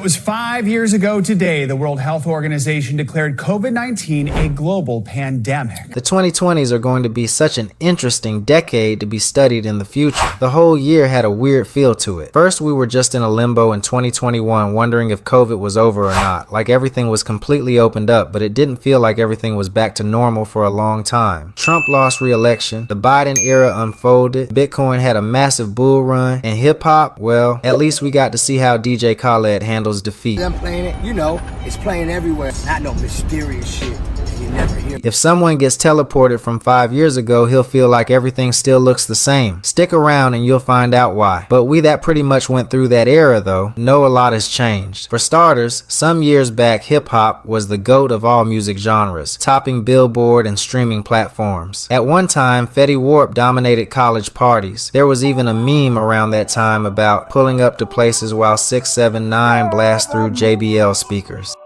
It was 5 years ago today, the World Health Organization declared COVID-19 a global pandemic. The 2020s are going to be such an interesting decade to be studied in the future. The whole year had a weird feel to it. First, we were just in a limbo in 2021, wondering if COVID was over or not, like everything was completely opened up, but it didn't feel like everything was back to normal for a long time. Trump lost re-election, the Biden era unfolded, Bitcoin had a massive bull run, and hip-hop, well, at least we got to see how DJ Khaled handles defeat. I'm playing it, you know, it's playing everywhere. Not no mysterious shit you never hear. If someone gets teleported from 5 years ago, he'll feel like everything still looks the same. Stick around and you'll find out why. But we that pretty much went through that era though, know a lot has changed. For starters, some years back, hip-hop was the GOAT of all music genres, topping Billboard and streaming platforms. At one time, Fetty Wap dominated college parties. There was even a meme around that time about pulling up to places while 6, 7, 9 blast through JBL speakers.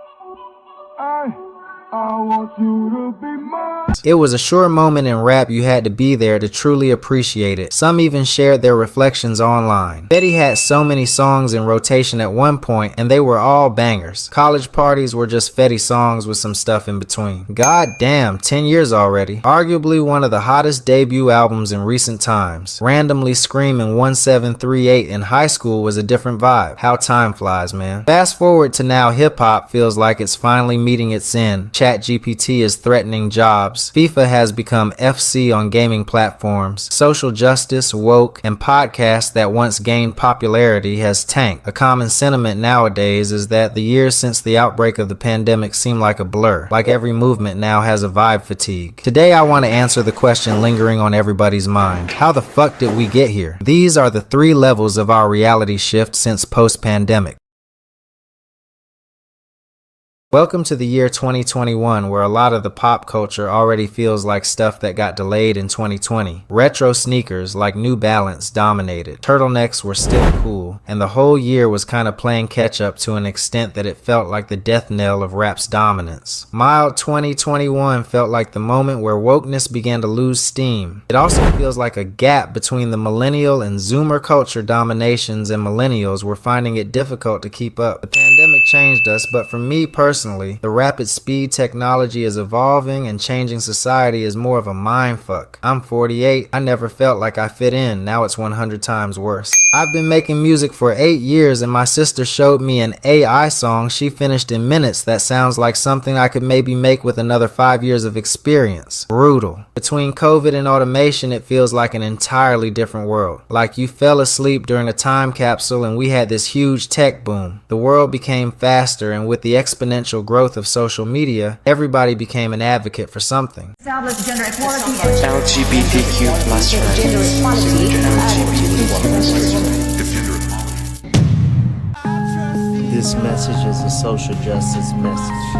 It was a sure moment in rap you had to be there to truly appreciate it. Some even shared their reflections online. Fetty had so many songs in rotation at one point, and they were all bangers. College parties were just Fetty songs with some stuff in between. God damn, 10 years already. Arguably one of the hottest debut albums in recent times. Randomly screaming 1738 in high school was a different vibe. How time flies, man. Fast forward to now, hip-hop feels like it's finally meeting its end. ChatGPT is threatening jobs. FIFA has become FC on gaming platforms. Social justice, woke, and podcasts that once gained popularity has tanked. A common sentiment nowadays is that the years since the outbreak of the pandemic seem like a blur. Like every movement now has a vibe fatigue. Today I want to answer the question lingering on everybody's mind. How the fuck did we get here? These are the 3 levels of our reality shift since post-pandemic. Welcome to the year 2021, where a lot of the pop culture already feels like stuff that got delayed in 2020. Retro sneakers like New Balance dominated. Turtlenecks were still cool, and the whole year was kind of playing catch up to an extent that it felt like the death knell of rap's dominance. Mild 2021 felt like the moment where wokeness began to lose steam. It also feels like a gap between the millennial and zoomer culture dominations, and millennials were finding it difficult to keep up. The pandemic changed us, but for me personally, the rapid speed technology is evolving and changing society is more of a mindfuck. I'm 48. I never felt like I fit in. Now it's 100 times worse. I've been making music for 8 years, and my sister showed me an AI song she finished in minutes that sounds like something I could maybe make with another 5 years of experience. Brutal. Between COVID and automation, it feels like an entirely different world. Like you fell asleep during a time capsule and we had this huge tech boom. The world became faster, and with the exponential growth of social media, everybody became an advocate for something. LGBTQ plus This message is a social justice message.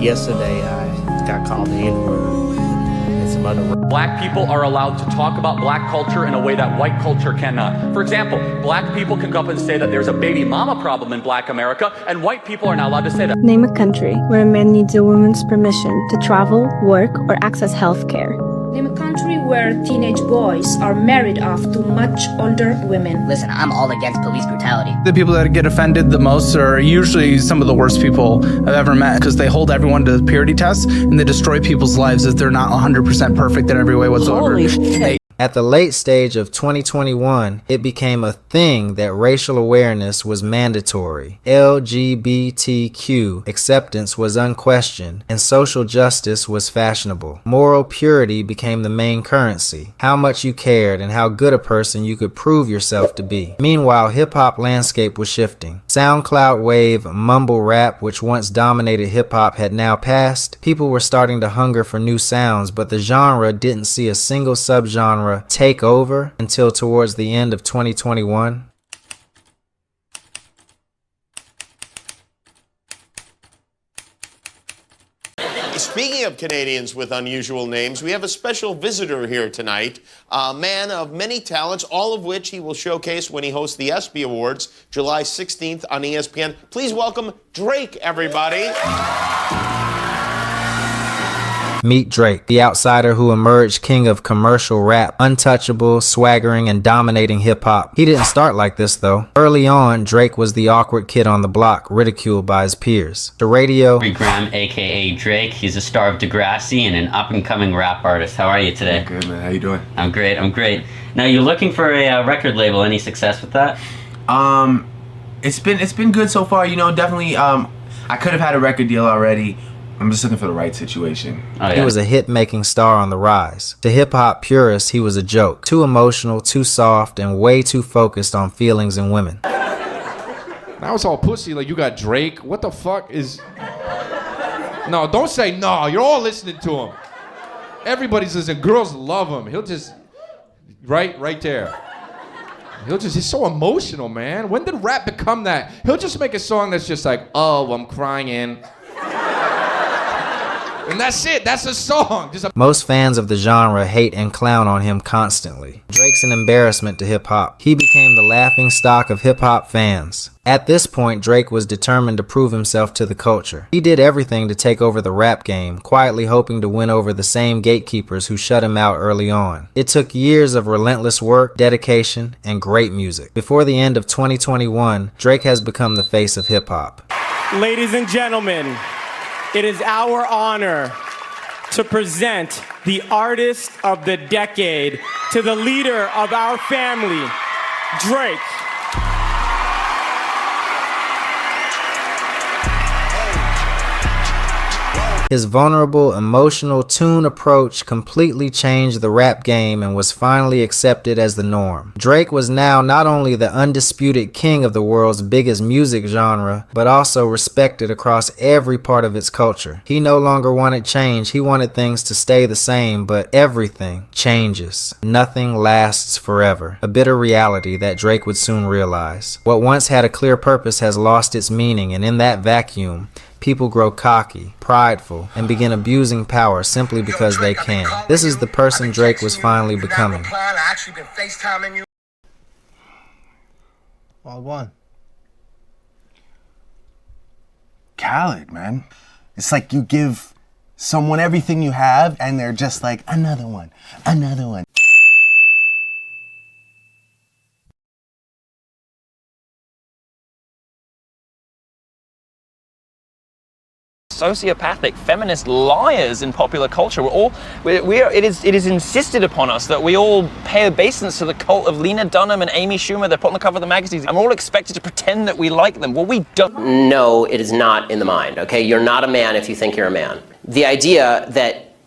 Yesterday I got called the N-word and some other. Black people are allowed to talk about black culture in a way that white culture cannot. For example, black people can go up and say that there's a baby mama problem in black America, and white people are not allowed to say that. Name a country where a man needs a woman's permission to travel, work, or access health care. Name a country where teenage boys are married off to much older women. Listen, I'm all against police brutality. The people that get offended the most are usually some of the worst people I've ever met, because they hold everyone to purity tests and they destroy people's lives if they're not 100% perfect in every way whatsoever. Holy shit. At the late stage of 2021, it became a thing that racial awareness was mandatory. LGBTQ acceptance was unquestioned, and social justice was fashionable. Moral purity became the main currency. How much you cared and how good a person you could prove yourself to be. Meanwhile, hip-hop landscape was shifting. SoundCloud wave, mumble rap, which once dominated hip-hop, had now passed. People were starting to hunger for new sounds, but the genre didn't see a single subgenre take over until towards the end of 2021. Speaking of Canadians with unusual names, we have a special visitor here tonight, a man of many talents, all of which he will showcase when he hosts the ESPY Awards, July 16th on ESPN. Please welcome Drake, everybody. Meet Drake, the outsider who emerged king of commercial rap, untouchable, swaggering, and dominating hip-hop. He didn't start like this though. Early on, Drake was the awkward kid on the block, ridiculed by his peers. The radio, Graham, aka Drake. He's a star of Degrassi and an up-and-coming rap artist. How are you today? I'm good, man. How you doing? I'm great. Now, you're looking for a record label. Any success with that? It's been good so far. You know, definitely. I could have had a record deal already. I'm just looking for the right situation. Oh, yeah. He was a hit-making star on the rise. To hip-hop purists, he was a joke. Too emotional, too soft, and way too focused on feelings and women. Now it's all pussy, like you got Drake. What the fuck is... No, don't say no. You're all listening to him. Everybody's listening. Girls love him. He'll just... Right there. He's so emotional, man. When did rap become that? He'll just make a song that's just like, oh, I'm crying. And that's it. That's a song. Most fans of the genre hate and clown on him constantly. Drake's an embarrassment to hip-hop. He became the laughing stock of hip-hop fans. At this point, Drake was determined to prove himself to the culture. He did everything to take over the rap game, quietly hoping to win over the same gatekeepers who shut him out early on. It took years of relentless work, dedication, and great music. Before the end of 2021, Drake has become the face of hip-hop. Ladies and gentlemen, it is our honor to present the artist of the decade to the leader of our family, Drake. His vulnerable, emotional tune approach completely changed the rap game and was finally accepted as the norm. Drake was now not only the undisputed king of the world's biggest music genre, but also respected across every part of its culture. He no longer wanted change, he wanted things to stay the same, but everything changes. Nothing lasts forever. A bitter reality that Drake would soon realize. What once had a clear purpose has lost its meaning, and in that vacuum, people grow cocky, prideful, and begin abusing power simply because they can. This is the person Drake was finally becoming. All one. Khaled, man. It's like you give someone everything you have, and they're just like, another one, another one. Sociopathic feminist liars in popular culture. It is insisted upon us that we all pay obeisance to the cult of Lena Dunham and Amy Schumer. They're put on the cover of the magazines, and we're all expected to pretend that we like them. Well, we don't. No, it is not in the mind, okay? You're not a man if you think you're a man. The idea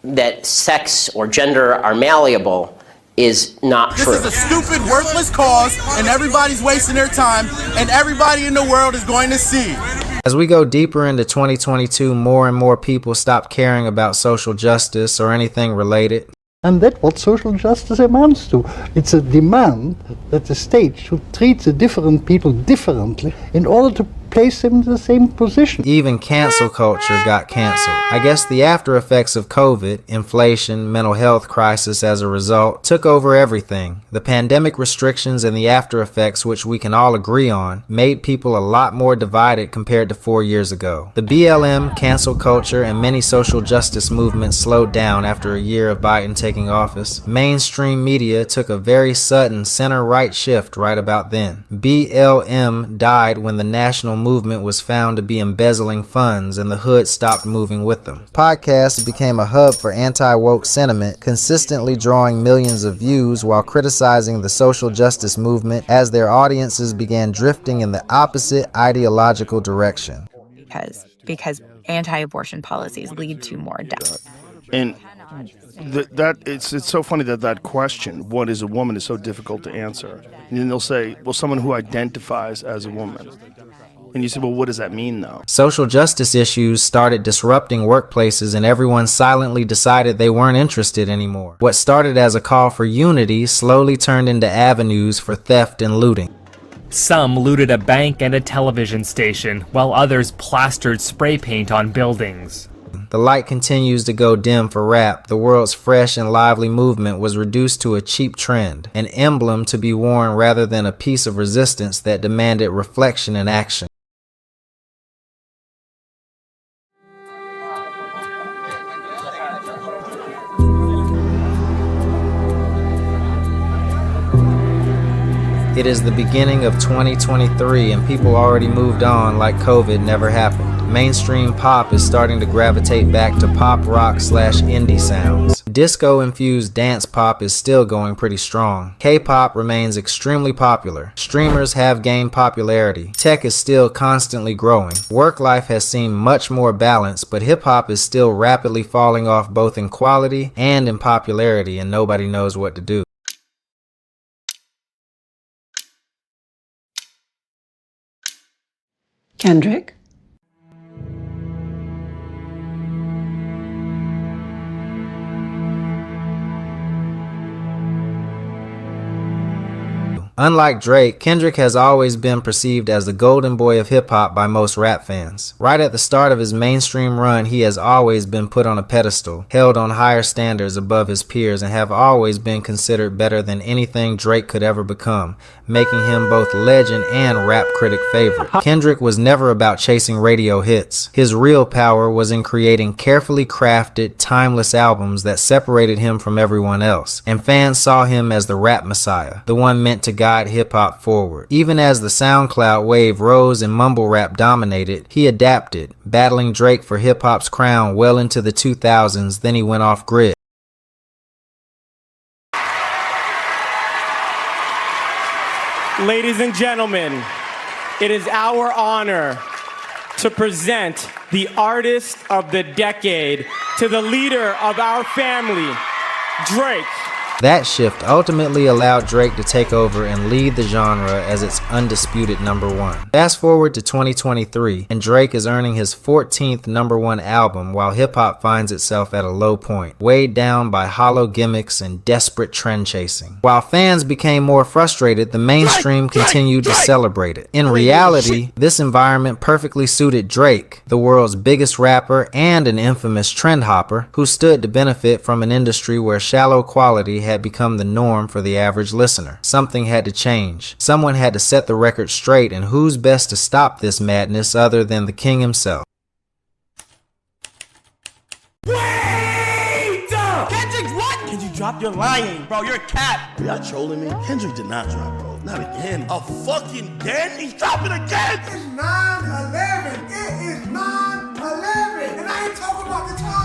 that sex or gender are malleable is not true. This is a stupid, worthless cause, and everybody's wasting their time, and everybody in the world is going to see. As we go deeper into 2022, more and more people stop caring about social justice or anything related. And that's what social justice amounts to. It's a demand that the state should treat the different people differently in order to place them in the same position. Even cancel culture got canceled. I guess the after effects of COVID, inflation, mental health crisis as a result, took over everything. The pandemic restrictions and the after effects, which we can all agree on, made people a lot more divided compared to 4 years ago. The BLM, cancel culture, and many social justice movements slowed down after a year of Biden taking office. Mainstream media took a very sudden center-right shift right about then. BLM died when the national movement was found to be embezzling funds and the hood stopped moving with them. Podcasts became a hub for anti-woke sentiment, consistently drawing millions of views while criticizing the social justice movement as their audiences began drifting in the opposite ideological direction. Because anti-abortion policies lead to more death. And it's so funny that question, what is a woman, is so difficult to answer. And then they'll say, well, someone who identifies as a woman. And you say, well, what does that mean, though? Social justice issues started disrupting workplaces, and everyone silently decided they weren't interested anymore. What started as a call for unity slowly turned into avenues for theft and looting. Some looted a bank and a television station, while others plastered spray paint on buildings. The light continues to go dim for rap. The world's fresh and lively movement was reduced to a cheap trend, an emblem to be worn rather than a piece of resistance that demanded reflection and action. It is the beginning of 2023 and people already moved on like COVID never happened. Mainstream pop is starting to gravitate back to pop rock / indie sounds. Disco-infused dance pop is still going pretty strong. K-pop remains extremely popular. Streamers have gained popularity. Tech is still constantly growing. Work life has seemed much more balanced, but hip-hop is still rapidly falling off both in quality and in popularity, and nobody knows what to do. Kendrick? Unlike Drake, Kendrick has always been perceived as the golden boy of hip-hop by most rap fans. Right at the start of his mainstream run, he has always been put on a pedestal, held on higher standards above his peers, and have always been considered better than anything Drake could ever become, making him both legend and rap critic favorite. Kendrick was never about chasing radio hits. His real power was in creating carefully crafted, timeless albums that separated him from everyone else, and fans saw him as the rap messiah, the one meant to guide hip-hop forward. Even as the SoundCloud wave rose and mumble rap dominated, he adapted, battling Drake for hip-hop's crown well into the 2000s, then he went off grid. Ladies and gentlemen, it is our honor to present the artist of the decade to the leader of our family, Drake. That shift ultimately allowed Drake to take over and lead the genre as its undisputed #1. Fast forward to 2023, and Drake is earning his 14th #1 album while hip-hop finds itself at a low point, weighed down by hollow gimmicks and desperate trend chasing. While fans became more frustrated, the mainstream continued to celebrate it. In reality, this environment perfectly suited Drake, the world's biggest rapper and an infamous trend hopper, who stood to benefit from an industry where shallow quality had become the norm for the average listener. Something had to change. Someone had to set the record straight, and who's best to stop this madness other than the king himself? Kendrick, what? Kendrick, drop your lying, bro. You're a cat. Are y'all trolling me? Kendrick did not drop, bro. Not again. A fucking again? He's dropping again. It's 9/11. It is 9/11. And I ain't talking about the time.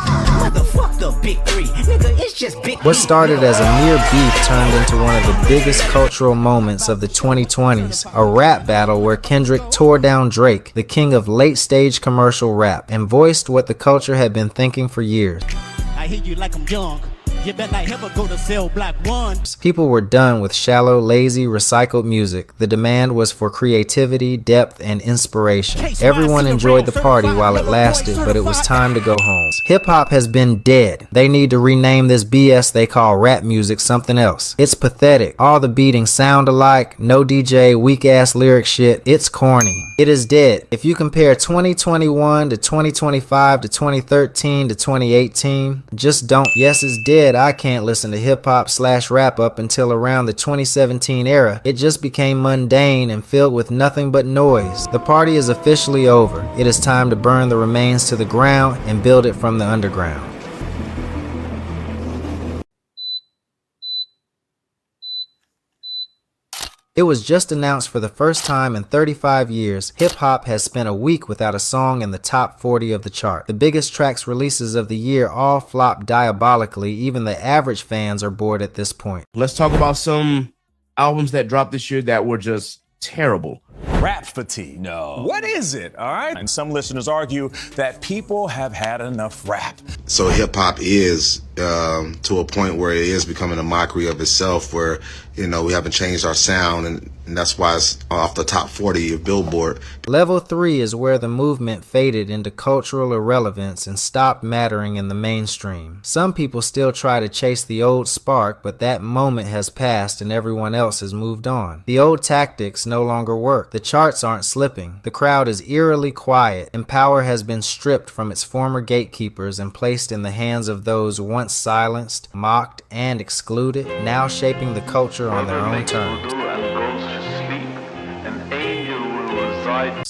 Motherfuck the big three. Nigga, it's just big. What started as a mere beef turned into one of the biggest cultural moments of the 2020s, a rap battle where Kendrick tore down Drake, the king of late-stage commercial rap, and voiced what the culture had been thinking for years. I hear you like I'm young. You bet like hell go to sell black ones. People were done with shallow, lazy, recycled music. The demand was for creativity, depth, and inspiration. Everyone enjoyed the party while it lasted, but it was time to go home. Hip-hop has been dead. They need to rename this BS they call rap music something else. It's pathetic. All the beatings sound alike, no DJ, weak-ass lyric shit. It's corny. It is dead. If you compare 2021 to 2025 to 2013 to 2018, just don't. Yes, it's dead. I can't listen to hip-hop / rap up until around the 2017 era. It just became mundane and filled with nothing but noise. The party is officially over. It is time to burn the remains to the ground and build it from the underground. It was just announced for the first time in 35 years, hip-hop has spent a week without a song in the top 40 of the chart. The biggest tracks releases of the year all flopped diabolically. Even the average fans are bored at this point. Let's talk about some albums that dropped this year that were just terrible. Rap fatigue. No. What is it? All right. And some listeners argue that people have had enough rap. So hip hop is to a point where it is becoming a mockery of itself, where, you know, we haven't changed our sound, and that's why it's off the top 40 of Billboard. Level 3 is where the movement faded into cultural irrelevance and stopped mattering in the mainstream. Some people still try to chase the old spark, but that moment has passed and everyone else has moved on. The old tactics no longer work. The charts aren't slipping. The crowd is eerily quiet, and power has been stripped from its former gatekeepers and placed in the hands of those once silenced, mocked, and excluded, now shaping the culture on their own terms.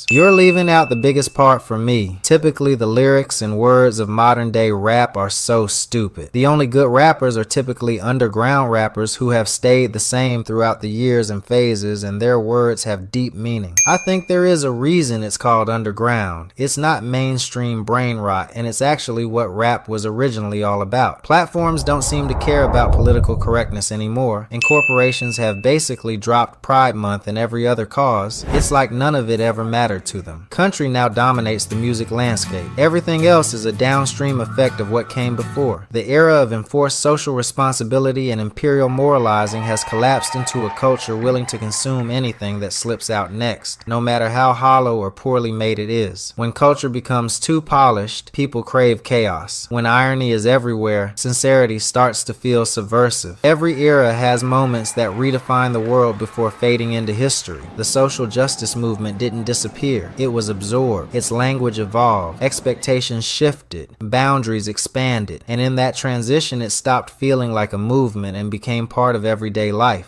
rappers. You're leaving out the biggest part for me. Typically, the lyrics and words of modern day rap are so stupid. The only good rappers are typically underground rappers who have stayed the same throughout the years and phases, and their words have deep meaning. I think there is a reason it's called underground. It's not mainstream brain rot, and it's actually what rap was originally all about. Platforms don't seem to care about political correctness anymore, and corporations have basically dropped Pride Month and every other cause. It's like none of it ever mattered to them. Country now dominates the music landscape. Everything else is a downstream effect of what came before. The era of enforced social responsibility and imperial moralizing has collapsed into a culture willing to consume anything that slips out next, no matter how hollow or poorly made it is. When culture becomes too polished, people crave chaos. When irony is everywhere, sincerity starts to feel subversive. Every era has moments that redefine the world before fading into history. The social justice movement didn't disappear. It was absorbed. Its language evolved. Expectations shifted. Boundaries expanded. And in that transition, it stopped feeling like a movement and became part of everyday life.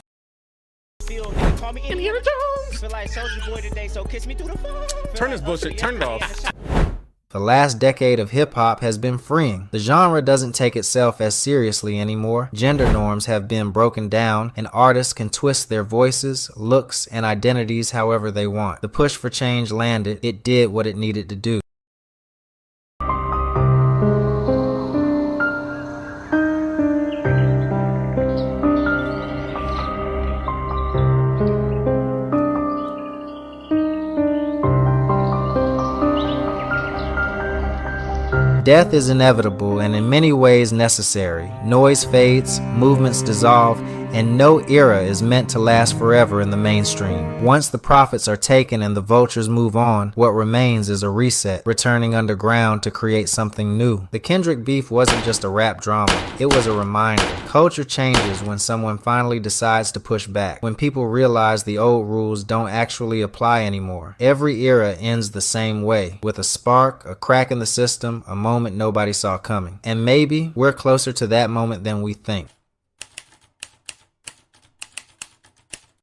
Turn this bullshit, turn it off. The last decade of hip-hop has been freeing. The genre doesn't take itself as seriously anymore. Gender norms have been broken down, and artists can twist their voices, looks, and identities however they want. The push for change landed. It did what it needed to do. Death is inevitable and in many ways necessary. Noise fades, movements dissolve, and no era is meant to last forever in the mainstream. Once the profits are taken and the vultures move on, what remains is a reset, returning underground to create something new. The Kendrick beef wasn't just a rap drama, it was a reminder. Culture changes when someone finally decides to push back, when people realize the old rules don't actually apply anymore. Every era ends the same way, with a spark, a crack in the system, a moment nobody saw coming. And maybe we're closer to that moment than we think.